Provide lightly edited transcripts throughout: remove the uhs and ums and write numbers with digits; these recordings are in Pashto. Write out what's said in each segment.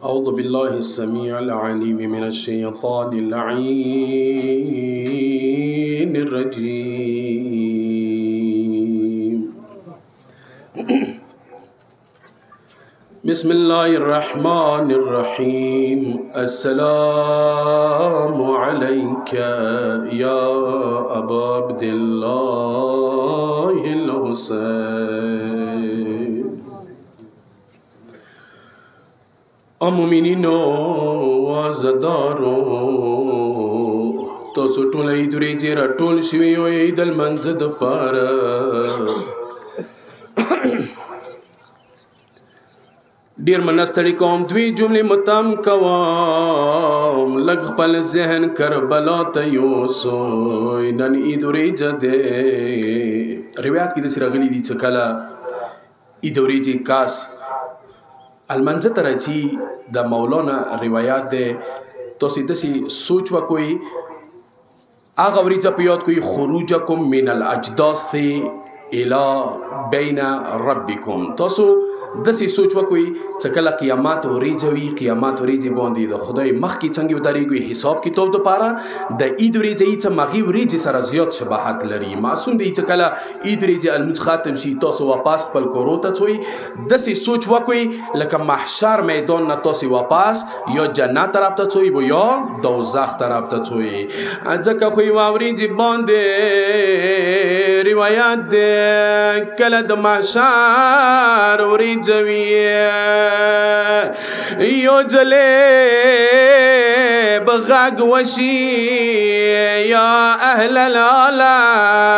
أعوذ بالله السميع العليم من الشيطان اللعين الرجيم. بسم الله الرحمن الرحيم. السلام عليك يا أبا عبد الله الحسين. مومنینو وازدارو تاسو ټول عید ورځې راټول شوي یو عید المنځ دپاره. ډېر منه ستړي کوم، دوی جملې متم کوم، لږ خپل ذهن کربلا ته یوسوی. نن عید ورځ دی. روایت کې داسې راغلي دي چې کله عید ورځې کاس المنځ ته راځي، د مولانا روایات دی. تاسې داسې سوچ وکوئ، هغه ورځ په یاد کوئ، خروجکم من الاجداث الى بین ربکم. تاسو داسې سوچ وکوئ چې کله قیامت ورځ وي، قیامت ورځ باندې د خدای مخکې څنګه ودرېږئ حساب کتاب دپاره. د عید ورځ چې هغې ورځې سره زیات شباهت لري. معصوم دی چې کله عید ورځې المنځ ختم شي، تاسو واپس خپل کورو ته ځئ. داسې سوچ وکوئ لکه محشر میدان نه تاسې واپس یا جنت طرف ته ځئ یا دوزخ طرف ته ځئ. ځکه خو یوه ورځې باندې روایت دی کله د محشر ورځ یو جلیب غږ وشي، یا اهل العالم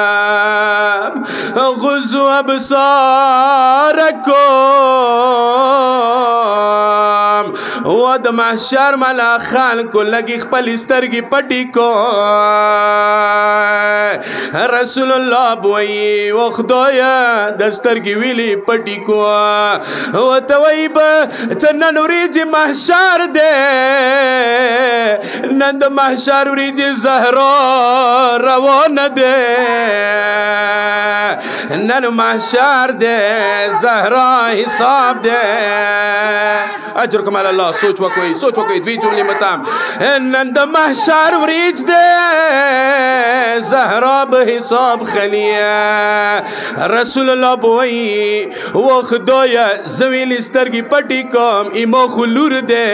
غضوا ابصارکم. و د محشر ملا خلکو لګي خپل سترګې پټې کو. رسول الله بوي و خدایا د سترګې ویلې پټې کو. ورته وایي به چې نن ورځې محشر دی، نن د محشر ورځې زهرا روانه دی، نن محشر دی، زهرا حساب دی. اجرکم علی الله. سوچ وکوئ، سوچ وکوئ. دوی جملې متام، نن د محشر ورځ دی، زهرا به حساب خلیه. رسول الله بوي و خدایا زه ویلې سترګې پټې کوم، ایما خو لور دی.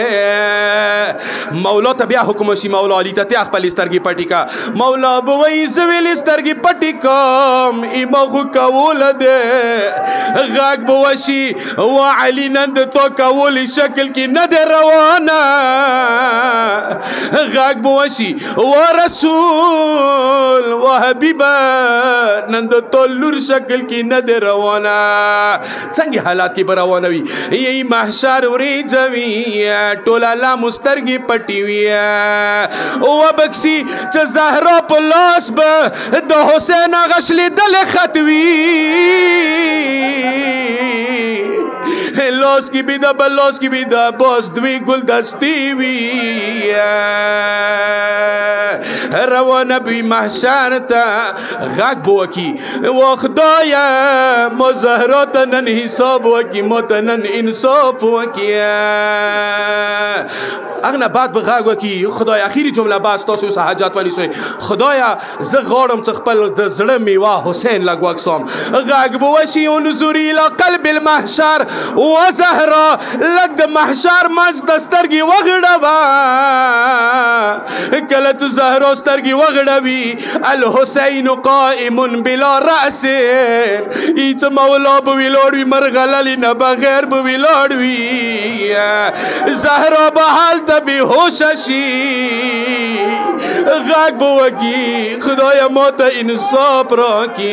مولا ته بیا حکم وشي، مولا علي ته ته خپلې سترګې پټې کا. مولا بوي زه ویلې سترګې پټې کوم، ایما خو کوله دی. غږ به وشي و علي نن د تا کولې شکل کې نه دی روانه. غږ به وشي و رسول و حبیبه نن د تا لور شکل کې نه دی روانه. څنګه حالات کې به روانه وي؟ یی محشر ورځ وي، ټول الله مسترګې پټې وي. وبکسي چې زهرا په لاس به د حسین هغه شلیدلې خط وي. لاس کی بیدا بل لاس کی بیدا باز دوی گل دستی وی. روانه بی محشر تا غږ بوکی و خدایا ما زهرا ته نن حساب وکی، ما ته نن انصاف وکی. اغنه بعد به غږ وکی خدایا اخیری جمله باز تاسو اوس حاجات والی سوی خدایا زه غواړم چې خپل د زړه میوه حسین لږ وکسم. غږ به وشي انظري الى قلب المحشر و زهرا لږ د محشر منځ د سترګې وغړوه. کله چې زهرا سترګې وغړوي، الحسین قائم بلا رأس، ایچ مولا به ولاړ وي، مرغللې نه بغیر به ولاړ وي. زهرا به هلته بېهوشه شي. غږ به وکړي خدایا ما ته انصاف راکړي.